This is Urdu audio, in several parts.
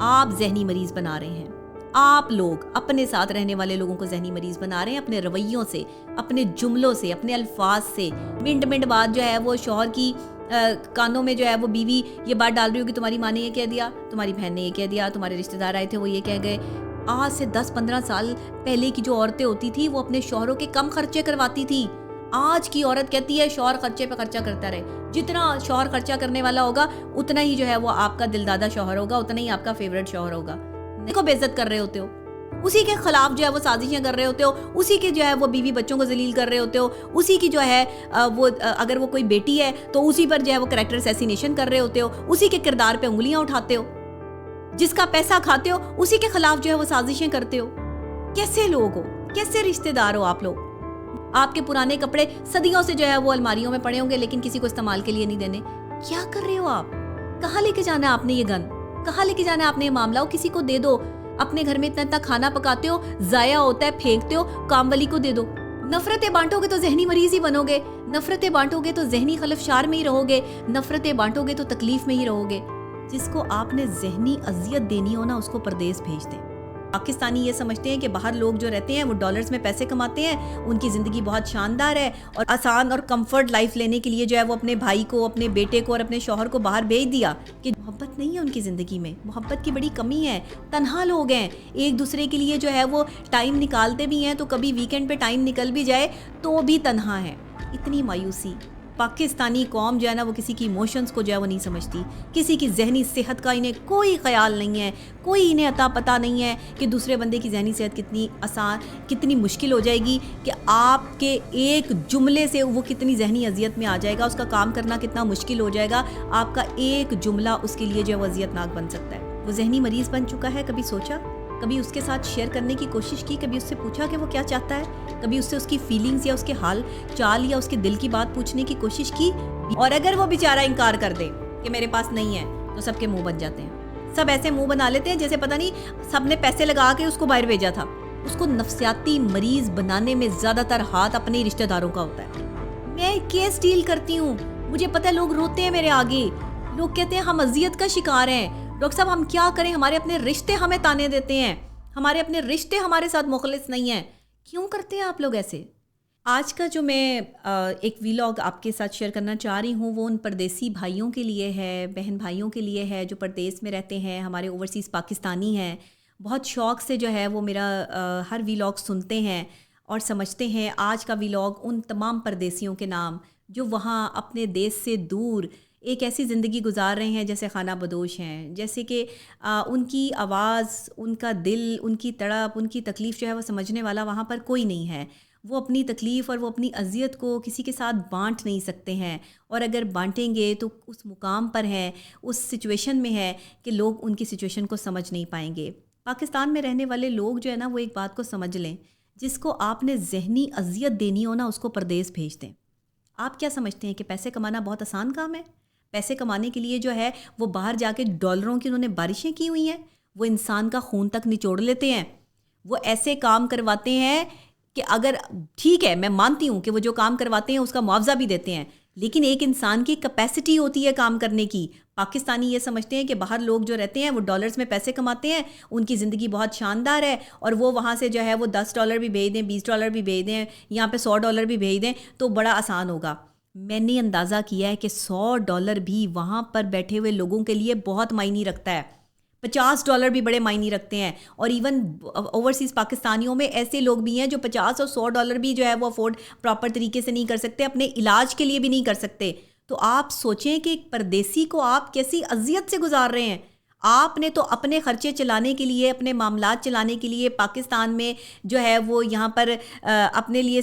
آپ ذہنی مریض بنا رہے ہیں. آپ لوگ اپنے ساتھ رہنے والے لوگوں کو ذہنی مریض بنا رہے ہیں اپنے رویوں سے, اپنے جملوں سے, اپنے الفاظ سے. منٹ بعد جو ہے وہ شوہر کی کانوں میں جو ہے وہ بیوی یہ بات ڈال رہی ہوگی, تمہاری ماں نے یہ کہہ دیا, تمہاری بہن نے یہ کہہ دیا, تمہارے رشتہ دار آئے تھے وہ یہ کہہ گئے. آج سے 10-15 سال پہلے کی جو عورتیں ہوتی تھی وہ اپنے شوہروں کے کم خرچے کرواتی تھی. آج کی عورت کہتی ہے شوہر خرچے پہ خرچہ کرتا رہے. جتنا شوہر خرچہ کرنے والا ہوگا اتنا ہی جو ہے وہ آپ کا دلدادہ شوہر ہوگا, اتنا ہی آپ کا فیورٹ شوہر ہوگا. کو بے عزت کر رہے ہوتے ہو, اسی کے خلاف جو ہے وہ سازشیں کر رہے ہوتے ہو, اسی کے جو ہے وہ بیوی بچوں کو ذلیل کر رہے ہوتے ہو, اسی کی جو ہے وہ اگر وہ کوئی بیٹی ہے تو اسی پر جو ہے وہ کریکٹر اسیسینیشن کر رہے ہوتے ہو, اسی کے کردار پہ انگلیاں اٹھاتے ہو, جس کا پیسہ کھاتے ہو اسی کے خلاف جو ہے وہ سازشیں کرتے ہو. کیسے لوگ ہو, کیسے رشتہ دار ہو آپ لوگ؟ آپ کے پرانے کپڑے صدیوں سے جو ہے وہ الماریوں میں پڑے ہوں گے لیکن کسی کو استعمال کے لیے نہیں دینے. کیا کر رہے ہو آپ؟ کہاں لے کے جانا ہے آپ نے یہ گن؟ کہاں لے کے جانا ہے آپ نے یہ معاملہ؟ کسی کو دے دو. اپنے گھر میں اتنا کھانا پکاتے ہو, ضائع ہوتا ہے, پھینکتے ہو, کام والی کو دے دو. نفرتیں بانٹو گے تو ذہنی مریض ہی بنو گے, نفرتیں بانٹو گے تو ذہنی خلفشار میں ہی رہو گے, نفرتیں بانٹو گے تو تکلیف میں ہی رہو گے. جس کو آپ نے ذہنی اذیت دینی ہو نا اس کو پردیس بھیج دیں. پاکستانی یہ سمجھتے ہیں کہ باہر لوگ جو رہتے ہیں وہ ڈالرز میں پیسے کماتے ہیں, ان کی زندگی بہت شاندار ہے اور آسان اور کمفرٹ لائف لینے کے لیے جو ہے وہ اپنے بھائی کو, اپنے بیٹے کو اور اپنے شوہر کو باہر بھیج دیا. کہ محبت نہیں ہے ان کی زندگی میں, محبت کی بڑی کمی ہے, تنہا لوگ ہیں, ایک دوسرے کے لیے جو ہے وہ ٹائم نکالتے بھی ہیں تو کبھی ویکینڈ پہ ٹائم نکل بھی جائے تو بھی تنہا ہے. اتنی مایوسی. پاکستانی قوم جو ہے نا وہ کسی کی ایموشنز کو جو ہے وہ نہیں سمجھتی, کسی کی ذہنی صحت کا انہیں کوئی خیال نہیں ہے, کوئی انہیں عطا پتہ نہیں ہے کہ دوسرے بندے کی ذہنی صحت کتنی آسان, کتنی مشکل ہو جائے گی, کہ آپ کے ایک جملے سے وہ کتنی ذہنی اذیت میں آ جائے گا, اس کا کام کرنا کتنا مشکل ہو جائے گا. آپ کا ایک جملہ اس کے لیے جو ہے وہ اذیت ناک بن سکتا ہے. وہ ذہنی مریض بن چکا ہے. کبھی سوچا, کبھی اس کے ساتھ شیئر کرنے کی کوشش کی, کبھی اس سے پوچھا کہ وہ کیا چاہتا ہے, کبھی اس سے اس کی فیلنگز یا اس کے حال چال یا اس کے دل کی بات پوچھنے کی کوشش کی؟ اور اگر وہ بیچارہ انکار کر دے کہ میرے پاس نہیں ہے تو سب کے منہ بن جاتے ہیں. سب ایسے منہ بنا لیتے ہیں جیسے پتہ نہیں سب نے پیسے لگا کے اس کو باہر بھیجا تھا. اس کو نفسیاتی مریض بنانے میں زیادہ تر ہاتھ اپنے رشتہ داروں کا ہوتا ہے. میں کیس ڈیل کرتی ہوں, مجھے پتہ ہے لوگ روتے ہیں میرے آگے, لوگ کہتے ہیں ہم اذیت کا شکار ہیں. ڈاکٹر صاحب ہم کیا کریں, ہمارے اپنے رشتے ہمیں تانے دیتے ہیں, ہمارے اپنے رشتے ہمارے ساتھ مخلص نہیں ہیں. کیوں کرتے ہیں آپ لوگ ایسے؟ آج کا جو میں ایک ویلاگ آپ کے ساتھ شیئر کرنا چاہ رہی ہوں وہ ان پردیسی بھائیوں کے لیے ہے, بہن بھائیوں کے لیے ہے جو پردیس میں رہتے ہیں, ہمارے اوورسیز پاکستانی ہیں. بہت شوق سے جو ہے وہ میرا ہر ویلاگ سنتے ہیں اور سمجھتے ہیں. آج کا ویلاگ ان تمام پردیسیوں کے نام جو وہاں اپنے دیش سے دور ایک ایسی زندگی گزار رہے ہیں جیسے خانہ بدوش ہیں, جیسے کہ ان کی آواز, ان کا دل, ان کی تڑپ, ان کی تکلیف جو ہے وہ سمجھنے والا وہاں پر کوئی نہیں ہے. وہ اپنی تکلیف اور وہ اپنی اذیت کو کسی کے ساتھ بانٹ نہیں سکتے ہیں, اور اگر بانٹیں گے تو اس مقام پر ہیں, اس سچویشن میں ہے کہ لوگ ان کی سچویشن کو سمجھ نہیں پائیں گے. پاکستان میں رہنے والے لوگ جو ہے نا وہ ایک بات کو سمجھ لیں, جس کو آپ نے ذہنی اذیت دینی ہو نا اس کو پردیس بھیج دیں. آپ کیا سمجھتے ہیں کہ پیسے کمانا بہت آسان کام ہے؟ پیسے کمانے کے لیے جو ہے وہ باہر جا کے ڈالروں کی انہوں نے بارشیں کی ہوئی ہیں, وہ انسان کا خون تک نچوڑ لیتے ہیں, وہ ایسے کام کرواتے ہیں کہ اگر ٹھیک ہے میں مانتی ہوں کہ وہ جو کام کرواتے ہیں اس کا معاوضہ بھی دیتے ہیں, لیکن ایک انسان کی کیپیسٹی ہوتی ہے کام کرنے کی. پاکستانی یہ سمجھتے ہیں کہ باہر لوگ جو رہتے ہیں وہ ڈالرز میں پیسے کماتے ہیں, ان کی زندگی بہت شاندار ہے, اور وہ وہاں سے جو ہے وہ $10 بھی بھیج دیں, $20 بھی بھیج دیں, یہاں پہ $100 بھی بھیج دیں تو بڑا آسان ہوگا. میں نے اندازہ کیا ہے کہ $100 بھی وہاں پر بیٹھے ہوئے لوگوں کے لیے بہت معنی رکھتا ہے, $50 بھی بڑے معنی رکھتے ہیں. اور ایون اوورسیز پاکستانیوں میں ایسے لوگ بھی ہیں جو $50 اور $100 بھی جو ہے وہ افورڈ پراپر طریقے سے نہیں کر سکتے, اپنے علاج کے لیے بھی نہیں کر سکتے. تو آپ سوچیں کہ ایک پردیسی کو آپ کیسی اذیت سے گزار رہے ہیں. آپ نے تو اپنے خرچے چلانے کے لیے, اپنے معاملات چلانے کے لیے پاکستان میں جو ہے وہ یہاں پر اپنے لیے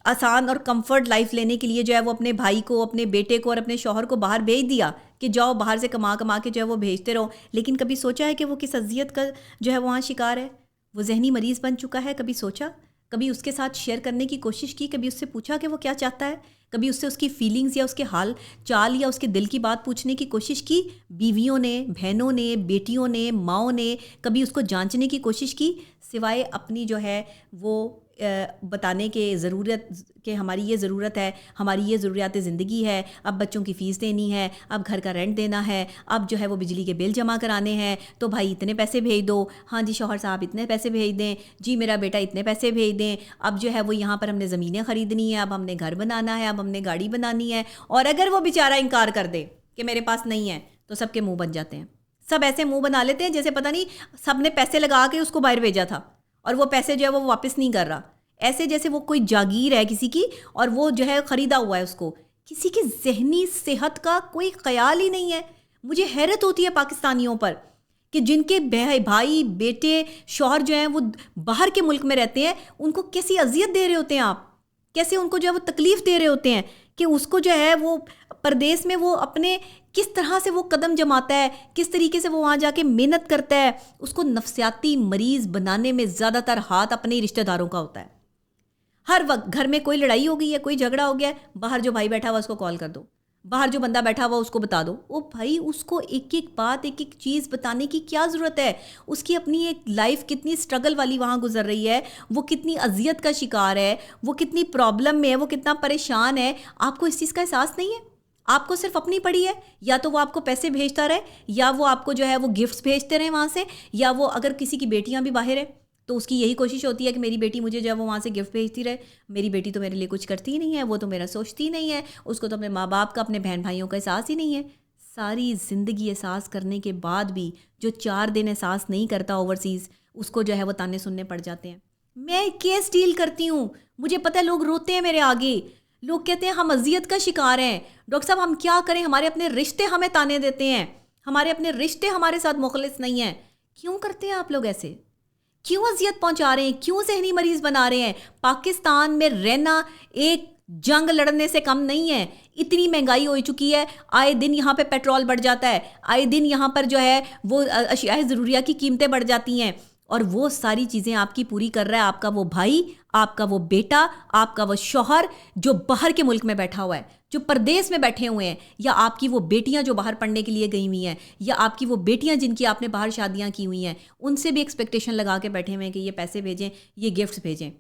آسان اور کمفرٹ لائف لینے کے لیے جو ہے وہ اپنے بھائی کو, اپنے بیٹے کو اور اپنے شوہر کو باہر بھیج دیا کہ جاؤ باہر سے کما کے جو ہے وہ بھیجتے رہو. لیکن کبھی سوچا ہے کہ وہ کس اذیت کا جو ہے وہاں شکار ہے؟ وہ ذہنی مریض بن چکا ہے. کبھی سوچا, کبھی اس کے ساتھ شیئر کرنے کی کوشش کی, کبھی اس سے پوچھا کہ وہ کیا چاہتا ہے, کبھی اس سے اس کی فیلنگز یا اس کے حال چال یا اس کے دل کی بات پوچھنے کی کوشش کی؟ بیویوں نے, بہنوں نے, بیٹیوں نے, ماؤں نے کبھی اس کو جانچنے کی کوشش کی؟ سوائے اپنی جو ہے وہ بتانے کے ضرورت کہ ہماری یہ ضرورت ہے، ہماری یہ ضروریات زندگی ہے، اب بچوں کی فیس دینی ہے، اب گھر کا رینٹ دینا ہے، اب جو ہے وہ بجلی کے بل جمع کرانے ہیں، تو بھائی اتنے پیسے بھیج دو، ہاں جی شوہر صاحب اتنے پیسے بھیج دیں، جی میرا بیٹا اتنے پیسے بھیج دیں، اب جو ہے وہ یہاں پر ہم نے زمینیں خریدنی ہے، اب ہم نے گھر بنانا ہے، اب ہم نے گاڑی بنانی ہے، اور اگر وہ بیچارہ انکار کر دے کہ میرے پاس نہیں ہے تو سب کے منہ بن جاتے ہیں، سب ایسے منہ بنا لیتے ہیں جیسے پتہ نہیں سب نے پیسے لگا کے اس کو باہر بھیجا تھا اور وہ پیسے جو ہے وہ واپس نہیں کر رہا، ایسے جیسے وہ کوئی جاگیر ہے کسی کی اور وہ جو ہے خریدا ہوا ہے اس کو. کسی کی ذہنی صحت کا کوئی خیال ہی نہیں ہے. مجھے حیرت ہوتی ہے پاکستانیوں پر کہ جن کے بھائی بیٹے شوہر جو ہیں وہ باہر کے ملک میں رہتے ہیں، ان کو کیسی اذیت دے رہے ہوتے ہیں آپ، کیسے ان کو جو ہے وہ تکلیف دے رہے ہوتے ہیں کہ اس کو جو ہے وہ پردیس میں وہ اپنے کس طرح سے وہ قدم جماتا ہے، کس طریقے سے وہ وہاں جا کے محنت کرتا ہے. اس کو نفسیاتی مریض بنانے میں زیادہ تر ہاتھ اپنے رشتہ داروں کا ہوتا ہے. ہر وقت گھر میں کوئی لڑائی ہو گئی ہے، کوئی جھگڑا ہو گیا ہے، باہر جو بھائی بیٹھا ہوا اس کو کال کر دو، باہر جو بندہ بیٹھا ہوا اس کو بتا دو. او بھائی اس کو ایک ایک بات ایک ایک چیز بتانے کی کیا ضرورت ہے؟ اس کی اپنی ایک لائف کتنی سٹرگل والی وہاں گزر رہی ہے، وہ کتنی اذیت کا شکار ہے، وہ کتنی پرابلم میں ہے، وہ کتنا پریشان ہے. آپ کو اس چیز کا احساس نہیں ہے؟ آپ کو صرف اپنی پڑی ہے، یا تو وہ آپ کو پیسے بھیجتا رہے، یا وہ آپ کو جو ہے وہ گفٹس بھیجتے رہے وہاں سے، یا وہ اگر کسی کی بیٹیاں بھی باہر ہیں تو اس کی یہی کوشش ہوتی ہے کہ میری بیٹی مجھے جو ہے وہ وہاں سے گفٹ بھیجتی رہے. میری بیٹی تو میرے لیے کچھ کرتی ہی نہیں ہے، وہ تو میرا سوچتی ہی نہیں ہے، اس کو تو اپنے ماں باپ کا اپنے بہن بھائیوں کا احساس ہی نہیں ہے. ساری زندگی احساس کرنے کے بعد بھی جو 4 دن احساس نہیں کرتا اوورسیز، اس کو جو ہے وہ تانے سننے پڑ جاتے ہیں. میں کیس ڈیل کرتی ہوں، مجھے پتہ ہے لوگ روتے ہیں میرے آگے، لوگ کہتے ہیں ہم اذیت کا شکار ہیں. ڈاکٹر صاحب ہم کیا کریں، ہمارے اپنے رشتے ہمیں تانے دیتے ہیں، ہمارے اپنے رشتے ہمارے ساتھ مخلص نہیں ہیں. کیوں کرتے ہیں آپ لوگ ایسے؟ کیوں اذیت پہنچا رہے ہیں؟ کیوں ذہنی مریض بنا رہے ہیں؟ پاکستان میں رہنا ایک جنگ لڑنے سے کم نہیں ہے. اتنی مہنگائی ہو چکی ہے، آئے دن یہاں پہ پیٹرول بڑھ جاتا ہے، آئے دن یہاں پر جو ہے وہ اشیاء ضروریہ کی قیمتیں بڑھ جاتی ہیں، اور وہ ساری چیزیں آپ کی پوری کر رہا ہے آپ کا وہ بھائی، آپ کا وہ بیٹا، آپ کا وہ شوہر جو باہر کے ملک میں بیٹھا ہوا ہے، جو پردیس میں بیٹھے ہوئے ہیں، یا آپ کی وہ بیٹیاں جو باہر پڑھنے کے لیے گئی ہوئی ہیں، یا آپ کی وہ بیٹیاں جن کی آپ نے باہر شادیاں کی ہوئی ہیں، ان سے بھی ایکسپیکٹیشن لگا کے بیٹھے ہوئے ہیں کہ یہ پیسے بھیجیں، یہ گفٹس بھیجیں.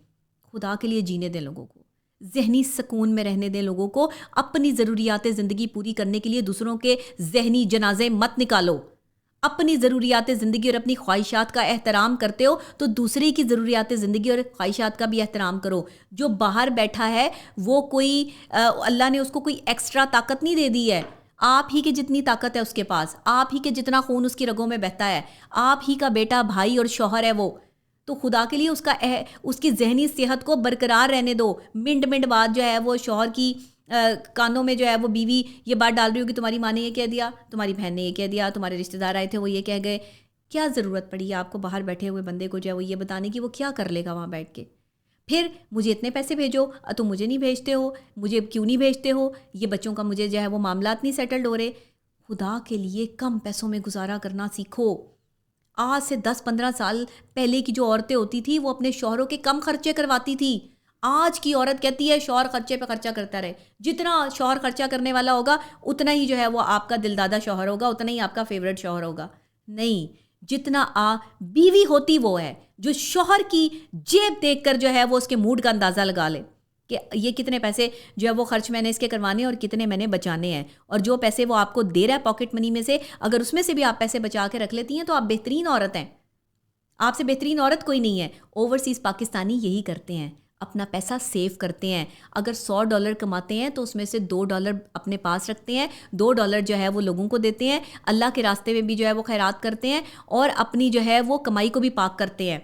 خدا کے لیے جینے دیں لوگوں کو، ذہنی سکون میں رہنے دیں لوگوں کو. اپنی ضروریات زندگی پوری کرنے کے لیے دوسروں کے ذہنی جنازے مت نکالو. اپنی ضروریات زندگی اور اپنی خواہشات کا احترام کرتے ہو تو دوسرے کی ضروریات زندگی اور خواہشات کا بھی احترام کرو. جو باہر بیٹھا ہے وہ کوئی اللہ نے اس کو کوئی ایکسٹرا طاقت نہیں دے دی ہے. آپ ہی کے جتنی طاقت ہے اس کے پاس، آپ ہی کے جتنا خون اس کی رگوں میں بہتا ہے، آپ ہی کا بیٹا بھائی اور شوہر ہے وہ. تو خدا کے لیے اس کی ذہنی صحت کو برقرار رہنے دو. منٹ منٹ بعد جو ہے وہ شوہر کی کانوں میں جو ہے وہ بیوی یہ بات ڈال رہی ہوگی تمہاری ماں نے یہ کہہ دیا، تمہاری بہن نے یہ کہہ دیا، تمہارے رشتہ دار آئے تھے وہ یہ کہہ گئے. کیا ضرورت پڑی ہے آپ کو باہر بیٹھے ہوئے بندے کو جو ہے وہ یہ بتانے کی؟ وہ کیا کر لے گا وہاں بیٹھ کے؟ پھر مجھے اتنے پیسے بھیجو، تم مجھے نہیں بھیجتے ہو، مجھے کیوں نہیں بھیجتے ہو، یہ بچوں کا مجھے جو ہے وہ معاملات نہیں سیٹلڈ ہو رہے. خدا کے لیے کم پیسوں میں گزارا کرنا سیکھو. آج سے 10-15 سال پہلے کی جو عورتیں ہوتی تھیں وہ اپنے شوہروں کے کم خرچے کرواتی تھی. آج کی عورت کہتی ہے شوہر خرچے پہ خرچہ کرتا رہے. جتنا شوہر خرچہ کرنے والا ہوگا اتنا ہی جو ہے وہ آپ کا دل دادا شوہر ہوگا، اتنا ہی آپ کا فیوریٹ شوہر ہوگا. نہیں، جتنا بیوی ہوتی وہ ہے جو شوہر کی جیب دیکھ کر جو ہے وہ اس کے موڈ کا اندازہ لگا لے کہ یہ کتنے پیسے جو ہے وہ خرچ میں نے اس کے کروانے اور کتنے میں نے بچانے ہیں. اور جو پیسے وہ آپ کو دے رہا ہے پاکٹ منی میں سے، اگر اس میں سے بھی آپ پیسے بچا کے رکھ لیتی ہیں تو آپ بہترین عورت ہیں. آپ سے بہترین عورت کوئی نہیں ہے. اوورسیز پاکستانی یہی کرتے ہیں، اپنا پیسہ سیو کرتے ہیں. اگر $100 کماتے ہیں تو اس میں سے $2 اپنے پاس رکھتے ہیں، $2 جو ہے وہ لوگوں کو دیتے ہیں، اللہ کے راستے میں بھی جو ہے وہ خیرات کرتے ہیں، اور اپنی جو ہے وہ کمائی کو بھی پاک کرتے ہیں.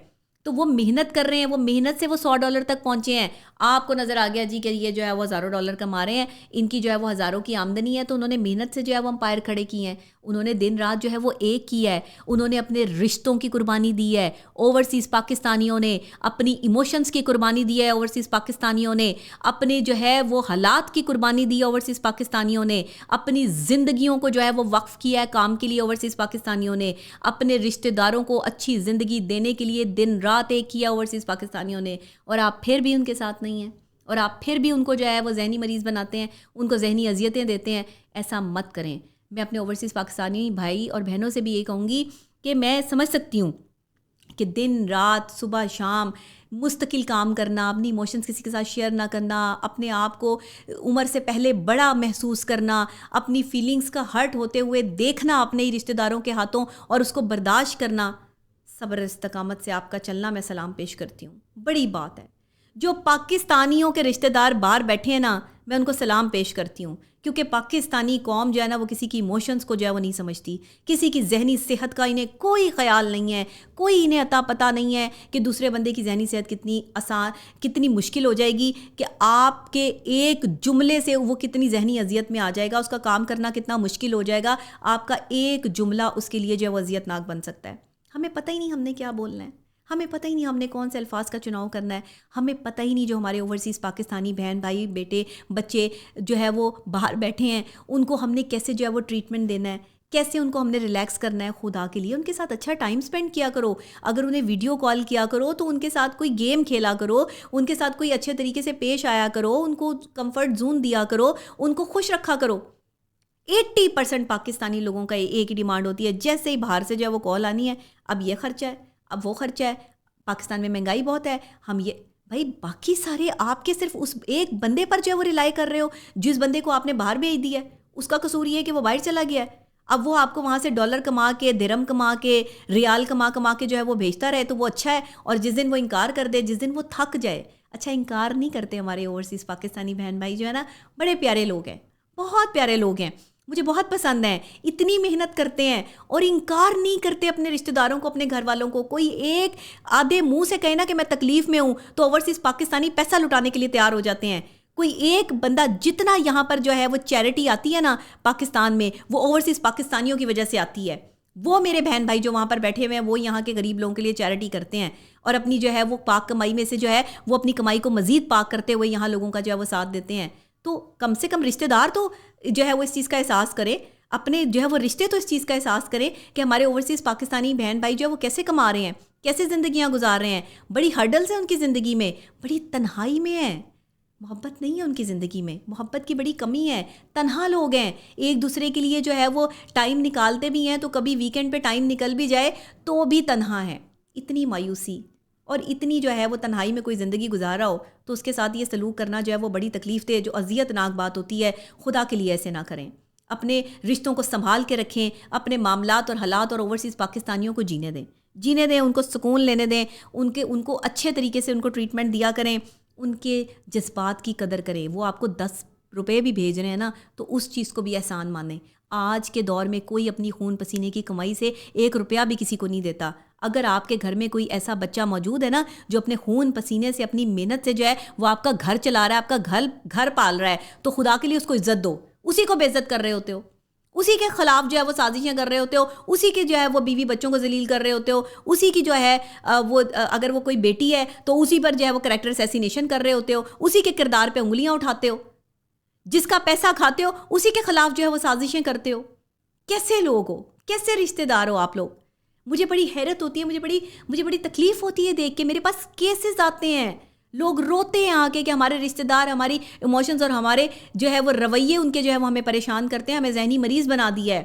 تو وہ محنت کر رہے ہیں، وہ محنت سے وہ $100 تک پہنچے ہیں. آپ کو نظر آ گیا جی کہ یہ جو ہے وہ $1000 کما رہے ہیں، ان کی جو ہے وہ ہزاروں کی آمدنی ہے، تو انہوں نے محنت سے جو ہے وہ امپائر کھڑے کی ہیں. انہوں نے دن رات جو ہے وہ ایک کیا ہے، انہوں نے اپنے رشتوں کی قربانی دی ہے. اوورسیز پاکستانیوں نے اپنی ایموشنز کی قربانی دی ہے، اوورسیز پاکستانیوں نے اپنے جو ہے وہ حالات کی قربانی دی ہے، اوورسیز پاکستانیوں نے اپنی زندگیوں کو جو ہے وہ وقف کیا ہے کام کے لیے، اوورسیز پاکستانیوں نے اپنے رشتہ داروں کو اچھی زندگی دینے کے لیے دن رات ایک کیا اوورسیز پاکستانیوں نے. اور آپ پھر بھی ان کے ساتھ نہیں ہیں، اور آپ پھر بھی ان کو جو ہے وہ ذہنی مریض بناتے ہیں، ان کو ذہنی اذیتیں دیتے ہیں. ایسا مت کریں. میں اپنے اوورسیز پاکستانی بھائی اور بہنوں سے بھی یہ کہوں گی کہ میں سمجھ سکتی ہوں کہ دن رات صبح شام مستقل کام کرنا، اپنی ایموشنز کسی کے ساتھ شیئر نہ کرنا، اپنے آپ کو عمر سے پہلے بڑا محسوس کرنا، اپنی فیلنگز کا ہرٹ ہوتے ہوئے دیکھنا اپنے ہی رشتہ داروں کے ہاتھوں اور اس کو برداشت کرنا، صبر استقامت سے آپ کا چلنا میں سلام پیش کرتی ہوں. بڑی بات ہے. جو پاکستانیوں کے رشتہ دار باہر بیٹھے ہیں نا، میں ان کو سلام پیش کرتی ہوں، کیونکہ پاکستانی قوم جو ہے نا وہ کسی کی ایموشنز کو جو ہے وہ نہیں سمجھتی، کسی کی ذہنی صحت کا انہیں کوئی خیال نہیں ہے، کوئی انہیں عطا پتہ نہیں ہے کہ دوسرے بندے کی ذہنی صحت کتنی مشکل ہو جائے گی، کہ آپ کے ایک جملے سے وہ کتنی ذہنی اذیت میں آ جائے گا، اس کا کام کرنا کتنا مشکل ہو جائے گا، آپ کا ایک جملہ اس کے لیے جو ہے وہ اذیت ناک بن سکتا ہے. ہمیں پتہ ہی نہیں ہم نے کیا بولنا ہے، ہمیں پتہ ہی نہیں ہم نے کون سے الفاظ کا چناؤ کرنا ہے، ہمیں پتہ ہی نہیں جو ہمارے اوورسیز پاکستانی بہن بھائی بیٹے بچے جو ہے وہ باہر بیٹھے ہیں ان کو ہم نے کیسے جو ہے وہ ٹریٹمنٹ دینا ہے، کیسے ان کو ہم نے ریلیکس کرنا ہے. خدا کے لیے ان کے ساتھ اچھا ٹائم سپینڈ کیا کرو، اگر انہیں ویڈیو کال کیا کرو تو ان کے ساتھ کوئی گیم کھیلا کرو، ان کے ساتھ کوئی اچھے طریقے سے پیش آیا کرو، ان کو کمفرٹ زون دیا کرو، ان کو خوش رکھا کرو. 80% پاکستانی لوگوں کا ایک ہی ڈیمانڈ ہوتی ہے، جیسے ہی باہر سے جو ہے وہ کال آنی ہے، اب یہ خرچہ ہے، اب وہ خرچہ ہے، پاکستان میں مہنگائی بہت ہے، ہم یہ بھائی باقی سارے آپ کے صرف اس ایک بندے پر جو ہے وہ ریلائی کر رہے ہو، جس بندے کو آپ نے باہر بھیج دیا ہے اس کا قصور یہ ہے کہ وہ باہر چلا گیا ہے. اب وہ آپ کو وہاں سے ڈالر کما کے، درہم کما کے، ریال کما کے جو ہے وہ بھیجتا رہے تو وہ اچھا ہے، اور جس دن وہ انکار کر دے، جس دن وہ تھک جائے. اچھا انکار نہیں کرتے ہمارے اوورسیز پاکستانی بہن بھائی جو ہے نا، بڑے پیارے لوگ ہیں، بہت پیارے لوگ ہیں، مجھے بہت پسند ہیں، اتنی محنت کرتے ہیں اور انکار نہیں کرتے اپنے رشتہ داروں کو، اپنے گھر والوں کو. کوئی ایک آدھے منہ سے کہے نا کہ میں تکلیف میں ہوں تو اوورسیز پاکستانی پیسہ لٹانے کے لیے تیار ہو جاتے ہیں. کوئی ایک بندہ جتنا یہاں پر جو ہے وہ چیریٹی آتی ہے نا پاکستان میں، وہ اوورسیز پاکستانیوں کی وجہ سے آتی ہے. وہ میرے بہن بھائی جو وہاں پر بیٹھے ہوئے ہیں وہ یہاں کے غریب لوگوں کے لیے چیریٹی کرتے ہیں، اور اپنی جو ہے وہ پاک کمائی میں سے جو ہے وہ اپنی کمائی کو مزید پاک کرتے ہوئے یہاں لوگوں کا جو ہے وہ ساتھ دیتے ہیں. تو کم سے کم رشتہ دار تو جو ہے وہ اس چیز کا احساس کرے، اپنے جو ہے وہ رشتے تو اس چیز کا احساس کریں کہ ہمارے اوورسیز پاکستانی بہن بھائی جو ہے وہ کیسے کما رہے ہیں، کیسے زندگیاں گزار رہے ہیں. بڑی ہرڈلز ہیں ان کی زندگی میں، بڑی تنہائی میں ہے، محبت نہیں ہے ان کی زندگی میں، محبت کی بڑی کمی ہے، تنہا لوگ ہیں. ایک دوسرے کے لیے جو ہے وہ ٹائم نکالتے بھی ہیں تو کبھی ویکینڈ پہ ٹائم نکل بھی جائے تو بھی تنہا ہے. اتنی مایوسی اور اتنی جو ہے وہ تنہائی میں کوئی زندگی گزار رہا ہو تو اس کے ساتھ یہ سلوک کرنا جو ہے وہ بڑی تکلیف دہ، جو اذیت ناک بات ہوتی ہے. خدا کے لیے ایسے نہ کریں، اپنے رشتوں کو سنبھال کے رکھیں، اپنے معاملات اور حالات اور اوورسیز پاکستانیوں کو جینے دیں، ان کو سکون لینے دیں، ان کو اچھے طریقے سے ان کو ٹریٹمنٹ دیا کریں، ان کے جذبات کی قدر کریں. وہ آپ کو 10 روپے بھی بھیج رہے ہیں نا تو اس چیز کو بھی احسان مانیں. آج کے دور میں کوئی اپنی خون پسینے کی کمائی سے 1 روپیہ بھی کسی کو نہیں دیتا. اگر آپ کے گھر میں کوئی ایسا بچہ موجود ہے نا جو اپنے خون پسینے سے، اپنی محنت سے جو ہے وہ آپ کا گھر چلا رہا ہے، آپ کا گھر پال رہا ہے، تو خدا کے لیے اس کو عزت دو. اسی کو بے عزت کر رہے ہوتے ہو، اسی کے خلاف جو ہے وہ سازشیں کر رہے ہوتے ہو، اسی کے جو ہے وہ بیوی بچوں کو ذلیل کر رہے ہوتے ہو، اسی کی جو ہے وہ اگر وہ کوئی بیٹی ہے تو اسی پر جو ہے وہ کریکٹر اسیسینیشن کر رہے ہوتے ہو، اسی کے کردار پہ انگلیاں اٹھاتے ہو، جس کا پیسہ کھاتے ہو اسی کے خلاف جو ہے وہ سازشیں کرتے ہو. کیسے لوگ ہو، کیسے رشتہ دار ہو آپ لوگ؟ مجھے بڑی حیرت ہوتی ہے، مجھے بڑی تکلیف ہوتی ہے دیکھ کے. میرے پاس کیسز آتے ہیں، لوگ روتے ہیں آ کے کہ ہمارے رشتہ دار، ہماری ایموشنز اور ہمارے جو ہے وہ رویے ان کے جو ہے وہ ہمیں پریشان کرتے ہیں، ہمیں ذہنی مریض بنا دیا ہے.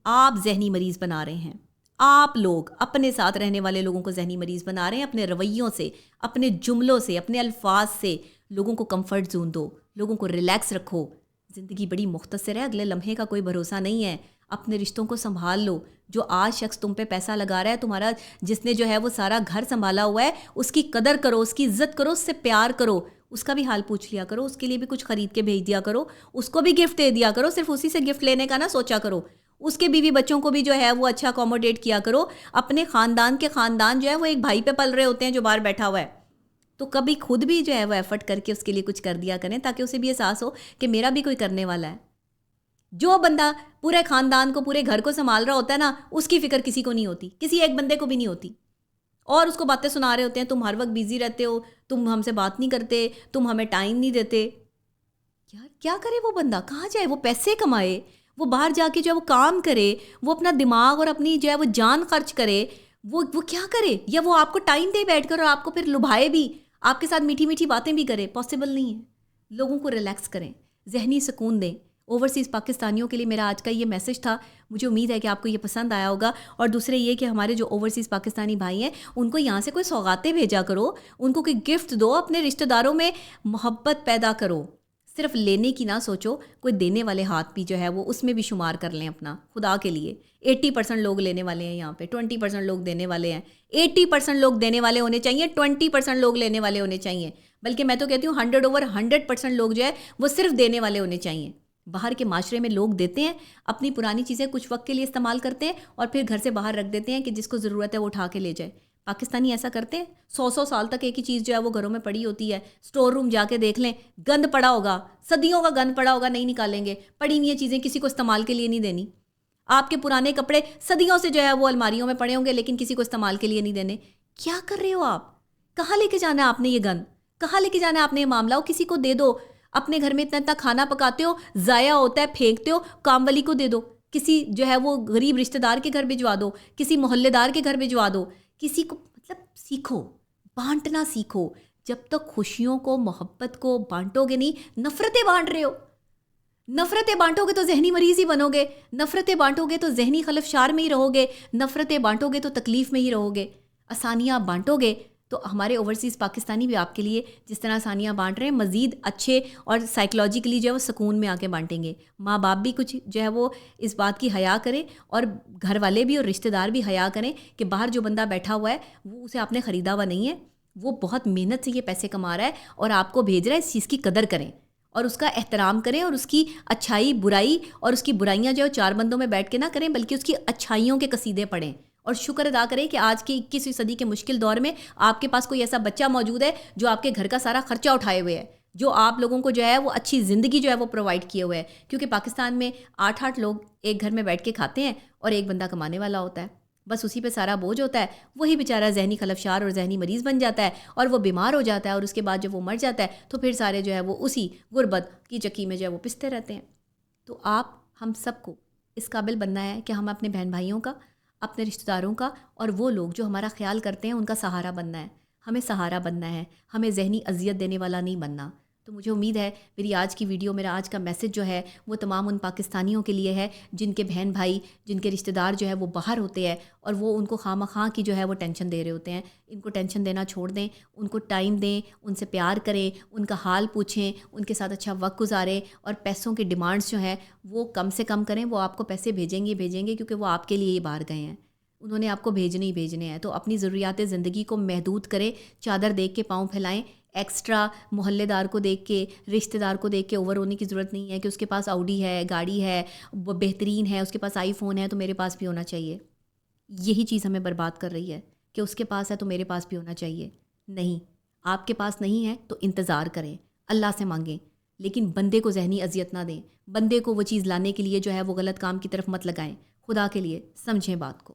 آپ ذہنی مریض بنا رہے ہیں، آپ لوگ اپنے ساتھ رہنے والے لوگوں کو ذہنی مریض بنا رہے ہیں. اپنے رویوں سے، اپنے جملوں سے، اپنے الفاظ سے لوگوں کو کمفرٹ زون دو، لوگوں کو ریلیکس رکھو. زندگی بڑی مختصر ہے، اگلے لمحے کا کوئی بھروسہ نہیں ہے. اپنے رشتوں کو سنبھال لو. جو آج شخص تم پہ پیسہ لگا رہا ہے، تمہارا جس نے جو ہے وہ سارا گھر سنبھالا ہوا ہے، اس کی قدر کرو، اس کی عزت کرو، اس سے پیار کرو، اس کا بھی حال پوچھ لیا کرو، اس کے لیے بھی کچھ خرید کے بھیج دیا کرو، اس کو بھی گفٹ دے دیا کرو. صرف اسی سے گفٹ لینے کا نہ سوچا کرو، اس کے بیوی بچوں کو بھی جو ہے وہ اچھا اکوموڈیٹ کیا کرو. اپنے خاندان کے خاندان جو ہے وہ ایک بھائی پہ پل رہے ہوتے ہیں جو باہر بیٹھا ہوا ہے، تو کبھی خود بھی جو ہے وہ ایفرٹ کر کے اس کے لیے کچھ کر دیا کریں، تاکہ اسے بھی احساس ہو کہ میرا بھی کوئی کرنے والا ہے. جو بندہ پورے خاندان کو، پورے گھر کو سنبھال رہا ہوتا ہے نا، اس کی فکر کسی کو نہیں ہوتی، کسی ایک بندے کو بھی نہیں ہوتی، اور اس کو باتیں سنا رہے ہوتے ہیں، تم ہر وقت بیزی رہتے ہو، تم ہم سے بات نہیں کرتے، تم ہمیں ٹائم نہیں دیتے. یار کیا کرے وہ بندہ؟ کہاں جائے؟ وہ پیسے کمائے، وہ باہر جا کے جو ہے وہ کام کرے، وہ اپنا دماغ اور اپنی جو ہے وہ جان خرچ کرے، وہ کیا کرے؟ یا وہ آپ کو ٹائم دے بیٹھ کر اور آپ کو پھر لبھائے بھی، آپ کے ساتھ میٹھی میٹھی باتیں بھی کرے؟ پاسبل نہیں ہے. لوگوں کو ریلیکس کریں، ذہنی سکون دیں. اوورسیز پاکستانیوں کے لیے میرا آج کا یہ میسج تھا. مجھے امید ہے کہ آپ کو یہ پسند آیا ہوگا. اور دوسرے یہ کہ ہمارے جو اوورسیز پاکستانی بھائی ہیں ان کو یہاں سے کوئی سوغاتیں بھیجا کرو, ان کو کوئی گفٹ دو, اپنے رشتہ داروں میں محبت پیدا کرو. صرف لینے کی نہ سوچو, کوئی دینے والے ہاتھ بھی جو ہے وہ اس میں بھی شمار کر لیں اپنا, خدا کے لیے. 80% لوگ لینے والے ہیں یہاں پہ, 20% لوگ دینے والے ہیں. 80% لوگ دینے والے ہونے چاہیے, 20% لوگ لینے والے ہونے چاہیے. بلکہ میں تو کہتی ہوں 100% لوگ جو ہے وہ صرف دینے والے ہونے چاہیے. باہر کے معاشرے میں لوگ دیتے ہیں, اپنی پرانی چیزیں کچھ وقت کے لیے استعمال کرتے ہیں اور پھر گھر سے باہر رکھ دیتے ہیں کہ جس کو ضرورت ہے وہ اٹھا کے لے جائے. پاکستانی ایسا کرتے ہیں, 100 سال تک ایک ہی چیز جو ہے وہ گھروں میں پڑی ہوتی ہے. اسٹور روم جا کے دیکھ لیں, گند پڑا ہوگا, صدیوں کا گند پڑا ہوگا, نہیں نکالیں گے. پڑی ہوئی چیزیں کسی کو استعمال کے لیے نہیں دینی. آپ کے پرانے کپڑے صدیوں سے جو ہے وہ الماریوں میں پڑے ہوں گے لیکن کسی کو استعمال کے لیے نہیں دینے. کیا کر رہے ہو آپ؟ کہاں لے کے جانا ہے آپ نے یہ گند؟ کہاں لے کے جانا ہے آپ نے یہ معاملہ؟ ہو کسی کو دے دو. اپنے گھر میں اتنا کھانا پکاتے ہو, ضائع ہوتا ہے, پھینکتے ہو, کام والی کو دے دو. کسی جو ہے وہ غریب رشتہ دار کے گھر بھجوا دو, کسی محلے دار کے گھر بھجوا دو. کسی کو مطلب سیکھو, بانٹنا سیکھو. جب تک خوشیوں کو, محبت کو بانٹو گے نہیں, نفرتیں بانٹ رہے ہو. نفرتیں بانٹو گے تو ذہنی مریض ہی بنو گے, نفرتیں بانٹو گے تو ذہنی خلفشار میں ہی رہو گے, نفرتیں بانٹو گے تو تکلیف میں ہی رہو گے. آسانیاں بانٹو گے تو ہمارے اوورسیز پاکستانی بھی آپ کے لیے جس طرح آسانیاں بانٹ رہے ہیں مزید اچھے اور سائیکلوجیکلی جو ہے وہ سکون میں آ کے بانٹیں گے. ماں باپ بھی کچھ جو ہے وہ اس بات کی حیا کریں اور گھر والے بھی اور رشتہ دار بھی حیا کریں کہ باہر جو بندہ بیٹھا ہوا ہے وہ اسے آپ نے خریدا ہوا نہیں ہے, وہ بہت محنت سے یہ پیسے کما رہا ہے اور آپ کو بھیج رہا ہے. اس چیز کی قدر کریں اور اس کا احترام کریں اور اس کی اچھائی برائی اور اس کی برائیاں جو 4 بندوں میں بیٹھ کے نہ کریں بلکہ اس کی اچھائیوں کے قصیدے پڑھیں اور شکر ادا کریں کہ آج کے 21ویں صدی کے مشکل دور میں آپ کے پاس کوئی ایسا بچہ موجود ہے جو آپ کے گھر کا سارا خرچہ اٹھائے ہوئے ہے, جو آپ لوگوں کو جو ہے وہ اچھی زندگی جو ہے وہ پرووائڈ کیے ہوئے ہے. کیونکہ پاکستان میں 8 لوگ ایک گھر میں بیٹھ کے کھاتے ہیں اور ایک بندہ کمانے والا ہوتا ہے. بس اسی پہ سارا بوجھ ہوتا ہے. وہی بیچارہ ذہنی خلفشار اور ذہنی مریض بن جاتا ہے اور وہ بیمار ہو جاتا ہے اور اس کے بعد جب وہ مر جاتا ہے تو پھر سارے جو ہے وہ اسی غربت کی چکی میں جو ہے وہ پستے رہتے ہیں. تو آپ ہم سب کو اس قابل بننا ہے کہ ہم اپنے بہن بھائیوں کا, اپنے رشتہ داروں کا اور وہ لوگ جو ہمارا خیال کرتے ہیں ان کا سہارا بننا ہے. ہمیں سہارا بننا ہے, ہمیں ذہنی اذیت دینے والا نہیں بننا. تو مجھے امید ہے میری آج کی ویڈیو, میرا آج کا میسج جو ہے وہ تمام ان پاکستانیوں کے لیے ہے جن کے بہن بھائی, جن کے رشتہ دار جو ہے وہ باہر ہوتے ہیں اور وہ ان کو خواہ کی جو ہے وہ ٹینشن دے رہے ہوتے ہیں. ان کو ٹینشن دینا چھوڑ دیں, ان کو ٹائم دیں, ان سے پیار کریں, ان کا حال پوچھیں, ان کے ساتھ اچھا وقت گزاریں اور پیسوں کی ڈیمانڈس جو ہیں وہ کم سے کم کریں. وہ آپ کو پیسے بھیجیں گے کیونکہ وہ آپ کے لیے ہی باہر گئے ہیں, انہوں نے آپ کو بھیجنے ہی بھیجنے ہیں. تو اپنی ضروریات زندگی کو محدود کریں, چادر دیکھ کے پاؤں پھیلائیں. ایکسٹرا محلے دار کو دیکھ کے, رشتہ دار کو دیکھ کے اوور ہونے کی ضرورت نہیں ہے کہ اس کے پاس آؤڈی ہے, گاڑی ہے, وہ بہترین ہے, اس کے پاس آئی فون ہے تو میرے پاس بھی ہونا چاہیے. یہی چیز ہمیں برباد کر رہی ہے کہ اس کے پاس ہے تو میرے پاس بھی ہونا چاہیے. نہیں, آپ کے پاس نہیں ہے تو انتظار کریں, اللہ سے مانگیں, لیکن بندے کو ذہنی اذیت نہ دیں. بندے کو وہ چیز لانے کے لیے جو ہے وہ غلط کام کی طرف مت لگائیں. خدا کے لیے سمجھیں بات کو.